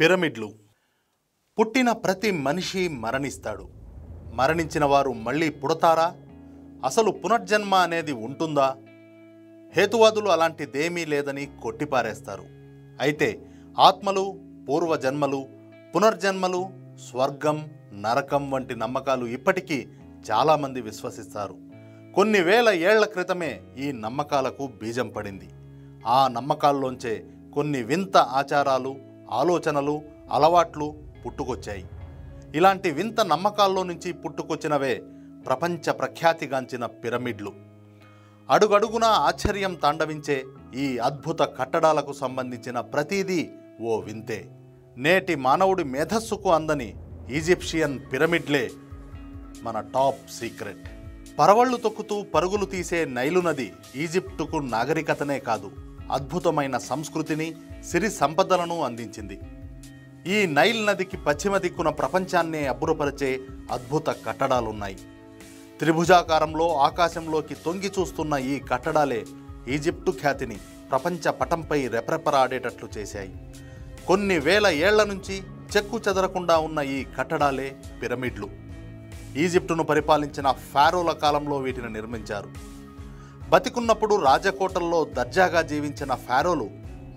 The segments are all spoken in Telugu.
పిరమిడ్లు. పుట్టిన ప్రతి మనిషి మరణిస్తాడు. మరణించిన వారు మళ్ళీ పుడతారా? అసలు పునర్జన్మ అనేది ఉంటుందా? హేతువాదులు అలాంటిదేమీ లేదని కొట్టిపారేస్తారు. అయితే ఆత్మలు, పూర్వజన్మలు, పునర్జన్మలు, స్వర్గం, నరకం వంటి నమ్మకాలు ఇప్పటికీ చాలామంది విశ్వసిస్తారు. కొన్ని వేల ఏళ్ల క్రితమే ఈ నమ్మకాలకు బీజం పడింది. ఆ నమ్మకాల్లోంచే కొన్ని వింత ఆచారాలు, ఆలోచనలు, అలవాట్లు పుట్టుకొచ్చాయి. ఇలాంటి వింత నమ్మకాల్లో నుంచి పుట్టుకొచ్చినవే ప్రపంచ ప్రఖ్యాతిగాంచిన పిరమిడ్లు. అడుగడుగునా ఆశ్చర్యం తాండవించే ఈ అద్భుత కట్టడాలకు సంబంధించిన ప్రతిదీ ఓ వింతే. నేటి మానవుడి మేధస్సుకు అందని ఈజిప్షియన్ పిరమిడ్లే మన టాప్ సీక్రెట్. పరవళ్లు తొక్కుతూ పరుగులు తీసే నైలు నది ఈజిప్టుకు నాగరికతనే కాదు, అద్భుతమైన సంస్కృతిని, సిరి సంపదలను అందించింది. ఈ నైల్ నదికి పశ్చిమ దిక్కున ప్రపంచాన్నే అబ్బురపరిచే అద్భుత కట్టడాలున్నాయి. త్రిభుజాకారంలో ఆకాశంలోకి తొంగి చూస్తున్న ఈ కట్టడాలే ఈజిప్టు ఖ్యాతిని ప్రపంచ పటంపై రెపరెపరాడేటట్లు చేశాయి. కొన్ని వేల ఏళ్ల నుంచి చెక్కు చెదరకుండా ఉన్న ఈ కట్టడాలే పిరమిడ్లు. ఈజిప్టును పరిపాలించిన ఫారోల కాలంలో వీటిని నిర్మించారు. బతికున్నప్పుడు రాజకోటల్లో దర్జాగా జీవించిన ఫారోలు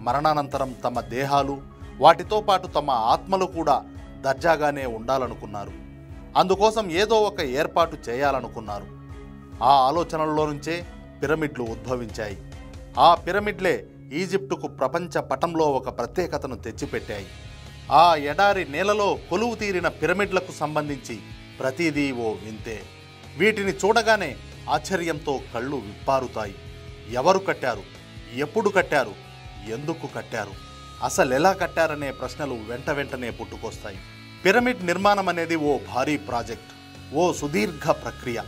మరణానంతరం తమ దేహాలు, వాటితో పాటు తమ ఆత్మలు కూడా దర్జాగానే ఉండాలనుకున్నారు. అందుకోసం ఏదో ఒక ఏర్పాటు చేయాలనుకున్నారు. ఆ ఆలోచనల్లో నుంచే పిరమిడ్లు ఉద్భవించాయి. ఆ పిరమిడ్లే ఈజిప్టుకు ప్రపంచ పటంలో ఒక ప్రత్యేకతను తెచ్చిపెట్టాయి. ఆ ఎడారి నేలలో కొలువు తీరిన పిరమిడ్లకు సంబంధించి ప్రతిదీ ఓ వింతే. వీటిని చూడగానే ఆశ్చర్యంతో కళ్ళు విప్పారుతాయి. ఎవరు కట్టారు? ఎప్పుడు కట్టారు? ఎందుకు కట్టారు? అసలెలా కట్టారనే ప్రశ్నలు వెంటనే పుట్టుకొస్తాయి. పిరమిడ్ నిర్మాణం అనేది ఓ భారీ ప్రాజెక్ట్, ఓ సుదీర్ఘ ప్రక్రియ.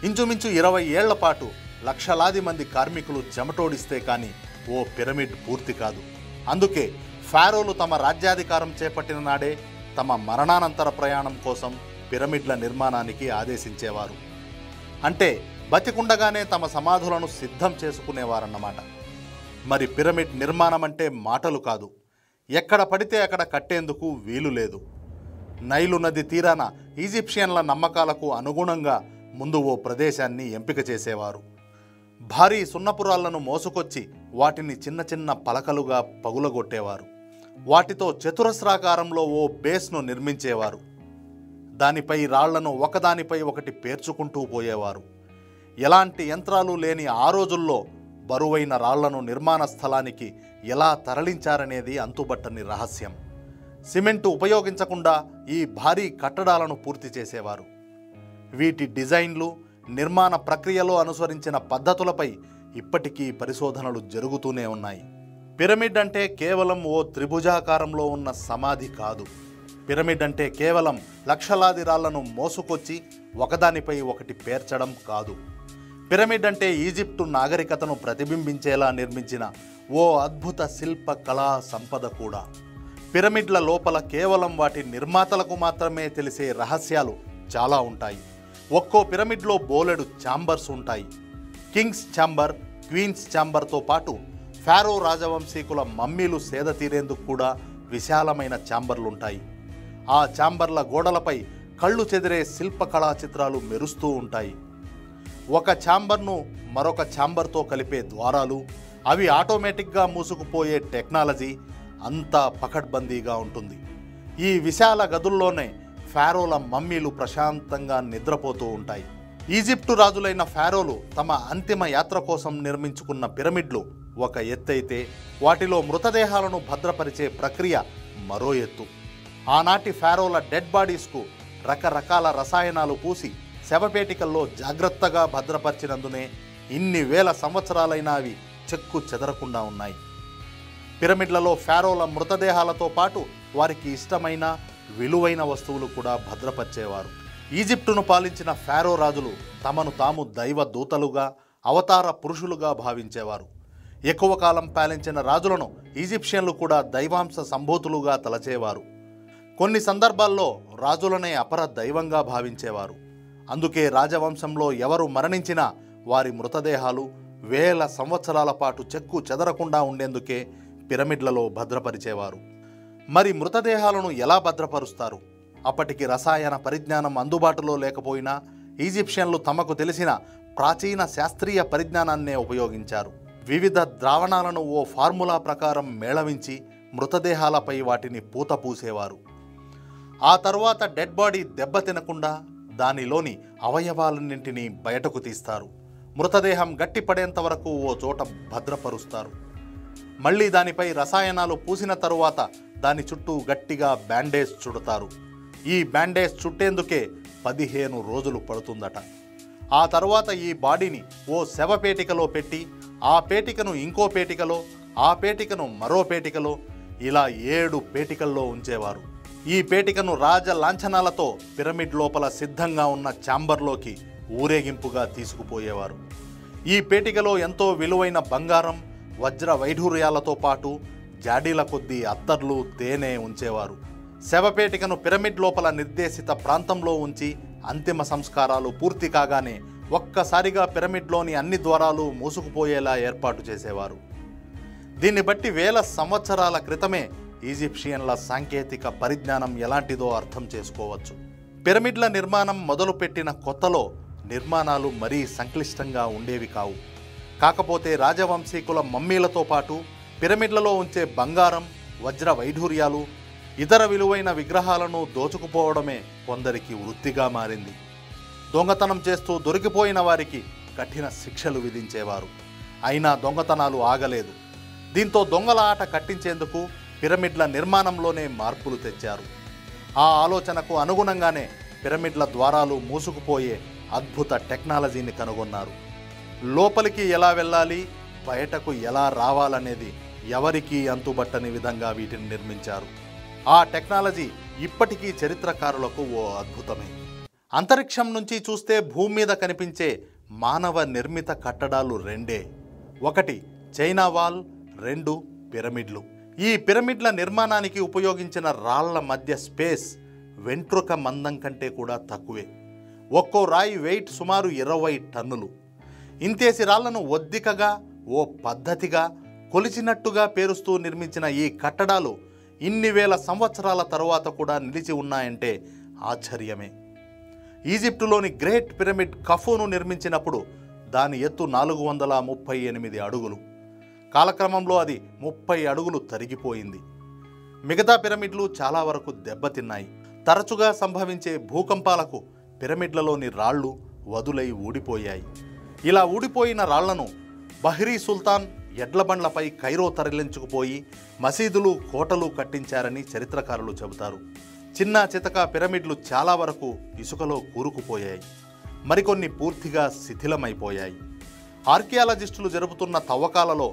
ఇంచుమించు 20 ఏళ్ల పాటు లక్షలాది మంది కార్మికులు చెమటోడిస్తే కానీ ఓ పిరమిడ్ పూర్తి కాదు. అందుకే ఫారోలు తమ రాజ్యాధికారం చేపట్టిన నాడే తమ మరణానంతర ప్రయాణం కోసం పిరమిడ్ల నిర్మాణానికి ఆదేశించేవారు. అంటే బతికుండగానే తమ సమాధులను సిద్ధం చేసుకునేవారన్నమాట. మరి పిరమిడ్ నిర్మాణం అంటే మాటలు కాదు. ఎక్కడ పడితే అక్కడ కట్టేందుకు వీలు లేదు. నైలు నది తీరాన ఈజిప్షియన్ల నమ్మకాలకు అనుగుణంగా ముందు ఓ ప్రదేశాన్ని ఎంపిక చేసేవారు. భారీ సున్నపురాళ్లను మోసుకొచ్చి వాటిని చిన్న చిన్న పలకలుగా పగులగొట్టేవారు. వాటితో చతురస్రాకారంలో ఓ బేస్ను నిర్మించేవారు. దానిపై రాళ్లను ఒకదానిపై ఒకటి పేర్చుకుంటూ పోయేవారు. ఎలాంటి యంత్రాలు లేని ఆ రోజుల్లో బరువైన రాళ్లను నిర్మాణ స్థలానికి ఎలా తరలించారనేది అంతుబట్టని రహస్యం. సిమెంటు ఉపయోగించకుండా ఈ భారీ కట్టడాలను పూర్తి చేసేవారు. వీటి డిజైన్లు, నిర్మాణ ప్రక్రియలో అనుసరించిన పద్ధతులపై ఇప్పటికీ పరిశోధనలు జరుగుతూనే ఉన్నాయి. పిరమిడ్ అంటే కేవలం ఓ త్రిభుజాకారంలో ఉన్న సమాధి కాదు. పిరమిడ్ అంటే కేవలం లక్షలాది రాళ్లను మోసుకొచ్చి ఒకదానిపై ఒకటి పేర్చడం కాదు. పిరమిడ్ అంటే ఈజిప్టు నాగరికతను ప్రతిబింబించేలా నిర్మించిన ఓ అద్భుత శిల్ప కళా సంపద కూడా. పిరమిడ్ల లోపల కేవలం వాటి నిర్మాతలకు మాత్రమే తెలిసే రహస్యాలు చాలా ఉంటాయి. ఒక్కో పిరమిడ్లో బోలెడు ఛాంబర్స్ ఉంటాయి. కింగ్స్ ఛాంబర్, క్వీన్స్ ఛాంబర్తో పాటు ఫారో రాజవంశీకుల మమ్మీలు సేద తీరేందుకు కూడా విశాలమైన ఛాంబర్లుంటాయి. ఆ ఛాంబర్ల గోడలపై కళ్ళు చెదిరే శిల్పకళా చిత్రాలు మెరుస్తూ ఉంటాయి. ఒక ఛాంబర్ను మరొక ఛాంబర్తో కలిపే ద్వారాలు, అవి ఆటోమేటిక్గా మూసుకుపోయే టెక్నాలజీ అంతా పకడ్బందీగా ఉంటుంది. ఈ విశాల గదుల్లోనే ఫారోల మమ్మీలు ప్రశాంతంగా నిద్రపోతూ ఉంటాయి. ఈజిప్టు రాజులైన ఫారోలు తమ అంతిమ యాత్ర కోసం నిర్మించుకున్న పిరమిడ్లు ఒక ఎత్తైతే వాటిలో మృతదేహాలను భద్రపరిచే ప్రక్రియ మరో ఎత్తు. ఆనాటి ఫారోల డెడ్ బాడీస్కు రకరకాల రసాయనాలు పూసి శవపేటికల్లో జాగ్రత్తగా భద్రపరిచినందునే ఇన్ని వేల సంవత్సరాలైనా అవి చెక్కు చెదరకుండా ఉన్నాయి. పిరమిడ్లలో ఫారోల మృతదేహాలతో పాటు వారికి ఇష్టమైన విలువైన వస్తువులు కూడా భద్రపరిచేవారు. ఈజిప్టును పాలించిన ఫారో రాజులు తమను తాము దైవ దూతలుగా, అవతార పురుషులుగా భావించేవారు. ఎక్కువ కాలం పాలించిన రాజులను ఈజిప్షియన్లు కూడా దైవాంశ సంభూతులుగా తలచేవారు. కొన్ని సందర్భాల్లో రాజులనే అపర దైవంగా భావించేవారు. అందుకే రాజవంశంలో ఎవరు మరణించినా వారి మృతదేహాలు వేల సంవత్సరాల పాటు చెక్కు చెదరకుండా ఉండేందుకే పిరమిడ్లలో భద్రపరిచేవారు. మరి మృతదేహాలను ఎలా భద్రపరుస్తారు? అప్పటికి రసాయన పరిజ్ఞానం అందుబాటులో లేకపోయినా ఈజిప్షియన్లు తమకు తెలిసిన ప్రాచీన శాస్త్రీయ పరిజ్ఞానాన్నే ఉపయోగించారు. వివిధ ద్రావణాలను ఓ ఫార్ములా ప్రకారం మేళవించి మృతదేహాలపై వాటిని పూత పూసేవారు. ఆ తర్వాత డెడ్ బాడీ దెబ్బతినకుండా దానిలోని అవయవాలన్నింటినీ బయటకు తీస్తారు. మృతదేహం గట్టిపడేంత వరకు ఓ చోట భద్రపరుస్తారు. మళ్ళీ దానిపై రసాయనాలు పూసిన తరువాత దాని చుట్టూ గట్టిగా బ్యాండేజ్ చుడతారు. ఈ బ్యాండేజ్ చుట్టేందుకే 15 రోజులు పడుతుందట. ఆ తర్వాత ఈ బాడీని ఓ శవపేటికలో పెట్టి ఆ పేటికను ఇంకో పేటికలో, ఆ పేటికను మరో పేటికలో, ఇలా 7 పేటికల్లో ఉంచేవారు. ఈ పేటికను రాజ లాంఛనాలతో పిరమిడ్ లోపల సిద్ధంగా ఉన్న ఛాంబర్లోకి ఊరేగింపుగా తీసుకుపోయేవారు. ఈ పేటికలో ఎంతో విలువైన బంగారం, వజ్ర వైఢూర్యాలతో పాటు జాడీల కొద్దీ అత్తర్లు, తేనె ఉంచేవారు. శవపేటికను పిరమిడ్ లోపల నిర్దేశిత ప్రాంతంలో ఉంచి అంతిమ సంస్కారాలు పూర్తి కాగానే ఒక్కసారిగా పిరమిడ్లోని అన్ని ద్వారాలు మూసుకుపోయేలా ఏర్పాటు చేసేవారు. దీన్ని బట్టి వేల సంవత్సరాల క్రితమే ఈజిప్షియన్ల సాంకేతిక పరిజ్ఞానం ఎలాంటిదో అర్థం చేసుకోవచ్చు. పిరమిడ్ల నిర్మాణం మొదలుపెట్టిన కొత్తలో నిర్మాణాలు మరీ సంక్లిష్టంగా ఉండేవి కావు. కాకపోతే రాజవంశీకుల మమ్మీలతో పాటు పిరమిడ్లలో ఉంచే బంగారం, వజ్ర వైఢూర్యాలు, ఇతర విలువైన విగ్రహాలను దోచుకుపోవడమే కొందరికి వృత్తిగా మారింది. దొంగతనం చేస్తూ దొరికిపోయిన వారికి కఠిన శిక్షలు విధించేవారు. అయినా దొంగతనాలు ఆగలేదు. దీంతో దొంగల ఆట కట్టించేందుకు పిరమిడ్ల నిర్మాణంలోనే మార్పులు తెచ్చారు. ఆ ఆలోచనకు అనుగుణంగానే పిరమిడ్ల ద్వారాలు మూసుకుపోయే అద్భుత టెక్నాలజీని కనుగొన్నారు. లోపలికి ఎలా వెళ్ళాలి, బయటకు ఎలా రావాలనేది ఎవరికీ అంతుబట్టని విధంగా వీటిని నిర్మించారు. ఆ టెక్నాలజీ ఇప్పటికీ చరిత్రకారులకు ఓ అద్భుతమే. అంతరిక్షం నుంచి చూస్తే భూమి మీద కనిపించే మానవ నిర్మిత కట్టడాలు రెండే. ఒకటి చైనా వాల్, 2 పిరమిడ్లు. ఈ పిరమిడ్ల నిర్మాణానికి ఉపయోగించిన రాళ్ల మధ్య స్పేస్ వెంట్రుక మందం కంటే కూడా తక్కువే. ఒక్కో రాయి వెయిట్ సుమారు 20 టన్నులు. ఇంతేసి రాళ్లను ఒద్దికగా ఓ పద్ధతిగా కొలిచినట్టుగా పేరుస్తూ నిర్మించిన ఈ కట్టడాలు ఇన్ని వేల సంవత్సరాల తరువాత కూడా నిలిచి ఉన్నాయంటే ఆశ్చర్యమే. ఈజిప్టులోని గ్రేట్ పిరమిడ్ కఫూను నిర్మించినప్పుడు దాని ఎత్తు 438 అడుగులు. కాలక్రమంలో అది 30 అడుగులు తరిగిపోయింది. మిగతా పిరమిడ్లు చాలా వరకు దెబ్బతిన్నాయి. తరచుగా సంభవించే భూకంపాలకు పిరమిడ్లలోని రాళ్ళు వదులై ఊడిపోయాయి. ఇలా ఊడిపోయిన రాళ్లను బహ్రీ సుల్తాన్ ఎడ్లబండ్లపై కైరో తరలించుకుపోయి మసీదులు, కోటలు కట్టించారని చరిత్రకారులు చెబుతారు. చిన్న చితక పిరమిడ్లు చాలా వరకు ఇసుకలో కూరుకుపోయాయి. మరికొన్ని పూర్తిగా శిథిలమైపోయాయి. ఆర్కియాలజిస్టులు జరుపుతున్న తవ్వకాలలో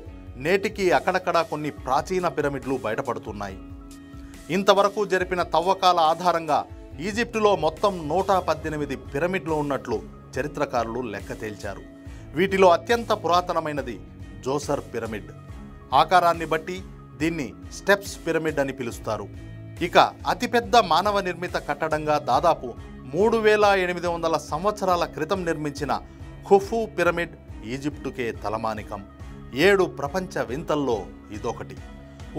నేటికి అక్కడక్కడ కొన్ని ప్రాచీన పిరమిడ్లు బయటపడుతున్నాయి. ఇంతవరకు జరిపిన తవ్వకాల ఆధారంగా ఈజిప్టులో మొత్తం 118 పిరమిడ్లు ఉన్నట్లు చరిత్రకారులు లెక్క తేల్చారు. వీటిలో అత్యంత పురాతనమైనది జోసర్ పిరమిడ్. ఆకారాన్ని బట్టి దీన్ని స్టెప్స్ పిరమిడ్ అని పిలుస్తారు. ఇక అతిపెద్ద మానవ నిర్మిత కట్టడంగా దాదాపు 3800 సంవత్సరాల క్రితం నిర్మించిన ఖుఫు పిరమిడ్ ఈజిప్టుకే తలమానికం. 7 ప్రపంచ వింతల్లో ఇదొకటి.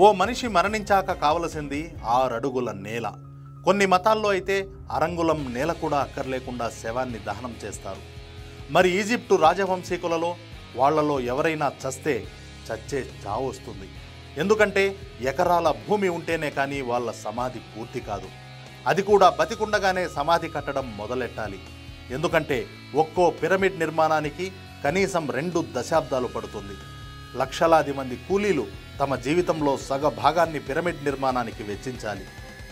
ఓ మనిషి మరణించాక కావలసింది 6 అడుగుల నేల. కొన్ని మతాల్లో అయితే అరంగుళం నేల కూడా అక్కర్లేకుండా శవాన్ని దహనం చేస్తారు. మరి ఈజిప్టు రాజవంశీకులలో వాళ్లలో ఎవరైనా చస్తే చచ్చే చావు వస్తుంది. ఎందుకంటే ఎకరాల భూమి ఉంటేనే కానీ వాళ్ళ సమాధి పూర్తి కాదు. అది కూడా బతికుండగానే సమాధి కట్టడం మొదలెట్టాలి. ఎందుకంటే ఒక్కో పిరమిడ్ నిర్మాణానికి కనీసం 2 దశాబ్దాలు పడుతుంది. లక్షలాది మంది కూలీలు తమ జీవితంలో సగ భాగాన్ని పిరమిడ్ నిర్మాణానికి వెచ్చించాలి.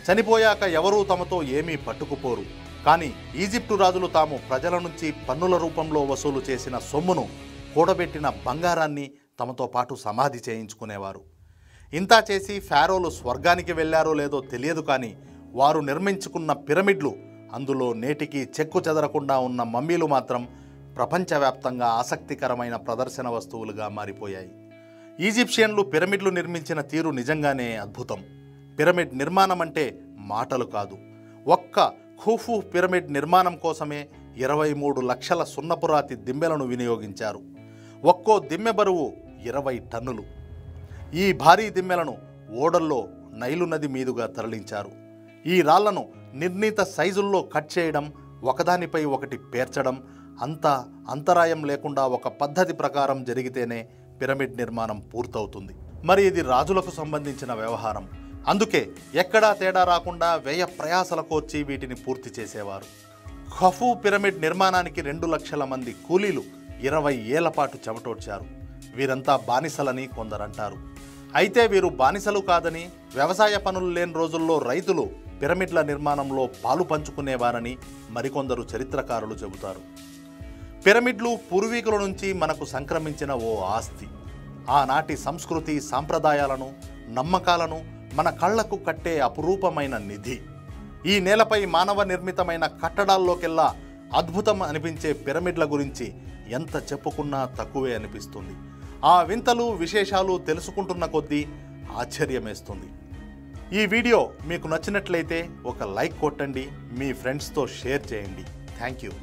చనిపోయాక ఎవరూ తమతో ఏమీ పట్టుకుపోరు. కానీ ఈజిప్టు రాజులు తాము ప్రజల నుంచి పన్నుల రూపంలో వసూలు చేసిన సొమ్మును, కూడబెట్టిన బంగారాన్ని తమతో పాటు సమాధి చేయించుకునేవారు. ఇంతా చేసి ఫారోలు స్వర్గానికి వెళ్ళారో లేదో తెలియదు, కానీ వారు నిర్మించుకున్న పిరమిడ్లు, అందులో నేటికి చెక్కు చెదరకుండా ఉన్న మమ్మీలు మాత్రం ప్రపంచవ్యాప్తంగా ఆసక్తికరమైన ప్రదర్శన వస్తువులుగా మారిపోయాయి. ఈజిప్షియన్లు పిరమిడ్లు నిర్మించిన తీరు నిజంగానే అద్భుతం. పిరమిడ్ నిర్మాణం అంటే మాటలు కాదు. ఒక్క ఖుఫు పిరమిడ్ నిర్మాణం కోసమే 23 లక్షల సున్నపురాతి దిమ్మెలను వినియోగించారు. ఒక్కో దిమ్మె బరువు 20 టన్నులు. ఈ భారీ దిమ్మెలను ఓడల్లో నైలు నది మీదుగా తరలించారు. ఈ రాళ్లను నిర్ణీత సైజుల్లో కట్ చేయడం, ఒకదానిపై ఒకటి పేర్చడం అంతా అంతరాయం లేకుండా ఒక పద్ధతి ప్రకారం జరిగితేనే పిరమిడ్ నిర్మాణం పూర్తవుతుంది. మరి ఇది రాజులకు సంబంధించిన వ్యవహారం. అందుకే ఎక్కడా తేడా రాకుండా వ్యయ ప్రయాసల కోర్చి వీటిని పూర్తి చేసేవారు. ఖఫు పిరమిడ్ నిర్మాణానికి 2 లక్షల మంది కూలీలు 20 ఏళ్ల పాటు చెమటోడ్చారు. వీరంతా బానిసలని కొందరంటారు. అయితే వీరు బానిసలు కాదని, వ్యవసాయ పనులు లేని రోజుల్లో రైతులు పిరమిడ్ల నిర్మాణంలో పాలు పంచుకునేవారని మరికొందరు చరిత్రకారులు చెబుతారు. పిరమిడ్లు పూర్వీకుల నుంచి మనకు సంక్రమించిన ఓ ఆస్తి. ఆనాటి సంస్కృతి, సాంప్రదాయాలను, నమ్మకాలను మన కళ్లకు కట్టే అపురూపమైన నిధి. ఈ నేలపై మానవ నిర్మితమైన కట్టడాల్లోకెల్లా అద్భుతం అనిపించే పిరమిడ్ల గురించి ఎంత చెప్పుకున్నా తక్కువే అనిపిస్తుంది. ఆ వింతలు, విశేషాలు తెలుసుకుంటున్న కొద్దీ ఆశ్చర్యమేస్తుంది. ఈ వీడియో మీకు నచ్చినట్లయితే ఒక లైక్ కొట్టండి, మీ ఫ్రెండ్స్తో షేర్ చేయండి. Thank you.